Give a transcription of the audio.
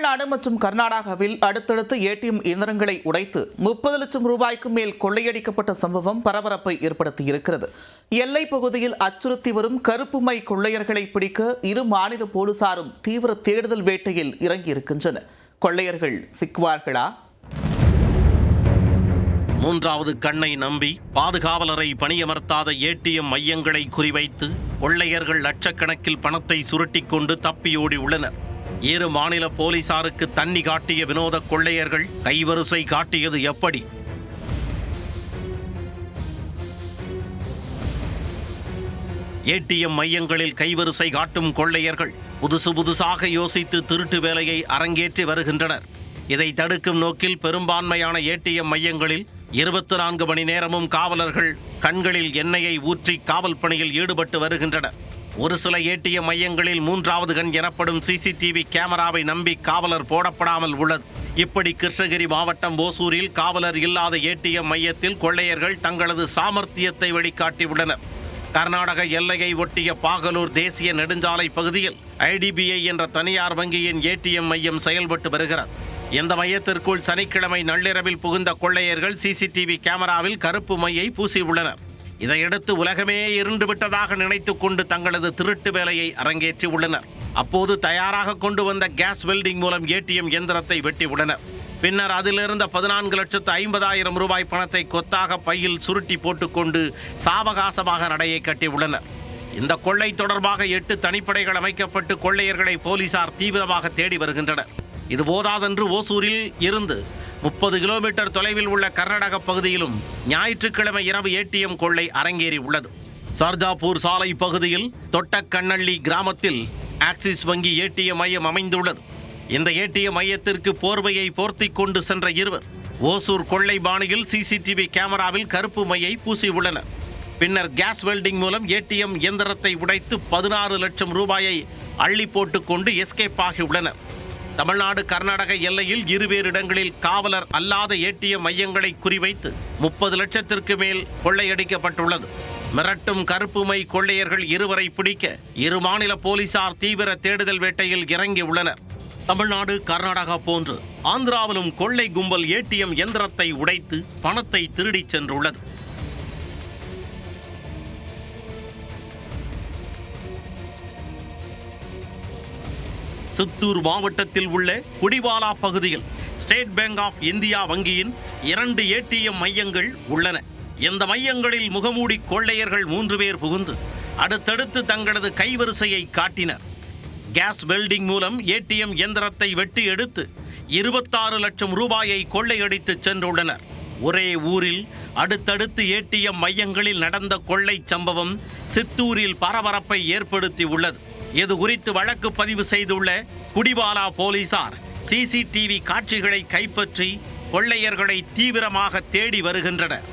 தமிழ்நாடு மற்றும் கர்நாடகாவில் அடுத்தடுத்து ஏடிஎம் இயந்திரங்களை உடைத்து 30 லட்சம் ரூபாய்க்கு மேல் கொள்ளையடிக்கப்பட்ட சம்பவம் பரபரப்பை ஏற்படுத்தியிருக்கிறது. எல்லைப் பகுதியில் அச்சுறுத்தி வரும் கருப்பு மை கொள்ளையர்களை பிடிக்க இரு மாநில போலீசாரும் தீவிர தேடுதல் வேட்டையில் இறங்கியிருக்கின்றனர். கொள்ளையர்கள் சிக்குவார்களா? மூன்றாவது கண்ணை நம்பி பாதுகாவலரை பணியமர்த்தாத ஏடிஎம் மையங்களை குறிவைத்து கொள்ளையர்கள் லட்சக்கணக்கில் பணத்தை சுருட்டிக் கொண்டு தப்பியோடி உள்ளனர். இரு மாநில போலீசாருக்கு தண்ணி காட்டிய வினோத கொள்ளையர்கள் கைவரிசை காட்டியது எப்படி? ஏடிஎம் மையங்களில் கைவரிசை காட்டும் கொள்ளையர்கள் புதுசாக யோசித்து திருட்டு வேலையை அரங்கேற்றி வருகின்றனர். இதை தடுக்கும் நோக்கில் பெரும்பான்மையான ஏடிஎம் மையங்களில் 24 மணி நேரமும் காவலர்கள் கண்களில் எண்ணெயை ஊற்றி காவல் பணியில் ஈடுபட்டு வருகின்றனர். ஒரு சில ஏடிஎம் மையங்களில் மூன்றாவது கண் எனப்படும் சிசிடிவி கேமராவை நம்பி காவலர் போடப்படாமல் உள்ளது. இப்படி கிருஷ்ணகிரி மாவட்டம் ஓசூரில் காவலர் இல்லாத ஏடிஎம் மையத்தில் கொள்ளையர்கள் தங்களது சாமர்த்தியத்தை வெளிக்காட்டியுள்ளனர். கர்நாடக எல்லையை ஒட்டிய பாகலூர் தேசிய நெடுஞ்சாலை பகுதியில் ஐடிபிஐ என்ற தனியார் வங்கியின் ஏடிஎம் மையம் செயல்பட்டு வருகிறது. இந்த மையத்திற்குள் சனிக்கிழமை நள்ளிரவில் புகுந்த கொள்ளையர்கள் சிசிடிவி கேமராவில் கருப்பு மையை பூசியுள்ளனர். இதையடுத்து உலகமே இருண்டு விட்டதாக நினைத்துக் கொண்டு தங்களது திருட்டு வேலையை அரங்கேற்றி உள்ளனர். அப்போது தயாராக கொண்டு வந்த கேஸ் வெல்டிங் மூலம் ஏடிஎம் இயந்திரத்தை வெட்டியுள்ளனர். பின்னர் அதிலிருந்த 14,50,000 ரூபாய் பணத்தை கொத்தாக பையில் சுருட்டி போட்டுக்கொண்டு சாவகாசமாக நடையை கட்டியுள்ளனர். இந்த கொள்ளை தொடர்பாக 8 தனிப்படைகள் அமைக்கப்பட்டு கொள்ளையர்களை போலீசார் தீவிரமாக தேடி வருகின்றனர். இது போதாதென்று ஓசூரில் இருந்து 30 கிலோமீட்டர் தொலைவில் உள்ள கர்நாடக பகுதியிலும் ஞாயிற்றுக்கிழமை இரவு ஏடிஎம் கொள்ளை அரங்கேறி உள்ளது. சர்ஜாப்பூர் சாலை பகுதியில் தொட்டக்கண்ணள்ளி கிராமத்தில் ஆக்சிஸ் வங்கி ஏடிஎம் மையம் அமைந்துள்ளது. இந்த ஏடிஎம் மையத்திற்கு போர்வையை போர்த்தி கொண்டு சென்ற இருவர் ஓசூர் கொள்ளை பாணியில் சிசிடிவி கேமராவில் கருப்பு மையை பூசியுள்ளனர். பின்னர் கேஸ் வெல்டிங் மூலம் ஏடிஎம் இயந்திரத்தை உடைத்து 16 லட்சம் ரூபாயை அள்ளி போட்டுக்கொண்டு எஸ்கேப் ஆகியுள்ளனர். தமிழ்நாடு கர்நாடக எல்லையில் இருவேறு இடங்களில் காவலர் அல்லாத ஏடிஎம் மையங்களை குறிவைத்து 30 லட்சத்திற்கு மேல் கொள்ளையடிக்கப்பட்டுள்ளது. மிரட்டும் கருப்பு மை கொள்ளையர்கள் இருவரை பிடிக்க இரு மாநில போலீசார் தீவிர தேடுதல் வேட்டையில் இறங்கியுள்ளனர். தமிழ்நாடு கர்நாடகா போன்று ஆந்திராவிலும் கொள்ளை கும்பல் ஏடிஎம் இயந்திரத்தை உடைத்து பணத்தை திருடிச் சென்றுள்ளது. சித்தூர் மாவட்டத்தில் உள்ள குடிவாலா பகுதியில் ஸ்டேட் பேங்க் ஆஃப் இந்தியா வங்கியின் 2 ஏடிஎம் மையங்கள் உள்ளன. இந்த மையங்களில் முகமூடி கொள்ளையர்கள் 3 பேர் புகுந்து அடுத்தடுத்து தங்களது கைவரிசையை காட்டினர். கேஸ் வெல்டிங் மூலம் ஏடிஎம் இயந்திரத்தை வெட்டி எடுத்து 26 லட்சம் ரூபாயை கொள்ளையடித்து சென்றுள்ளனர். ஒரே ஊரில் அடுத்தடுத்து ஏடிஎம் மையங்களில் நடந்த கொள்ளை சம்பவம் சித்தூரில் பரபரப்பை ஏற்படுத்தி உள்ளது. இது குறித்து வழக்கு பதிவு செய்துள்ள குடிவாலா போலீசார் சிசிடிவி காட்சிகளை கைப்பற்றி கொள்ளையர்களை தீவிரமாக தேடி வருகின்றனர்.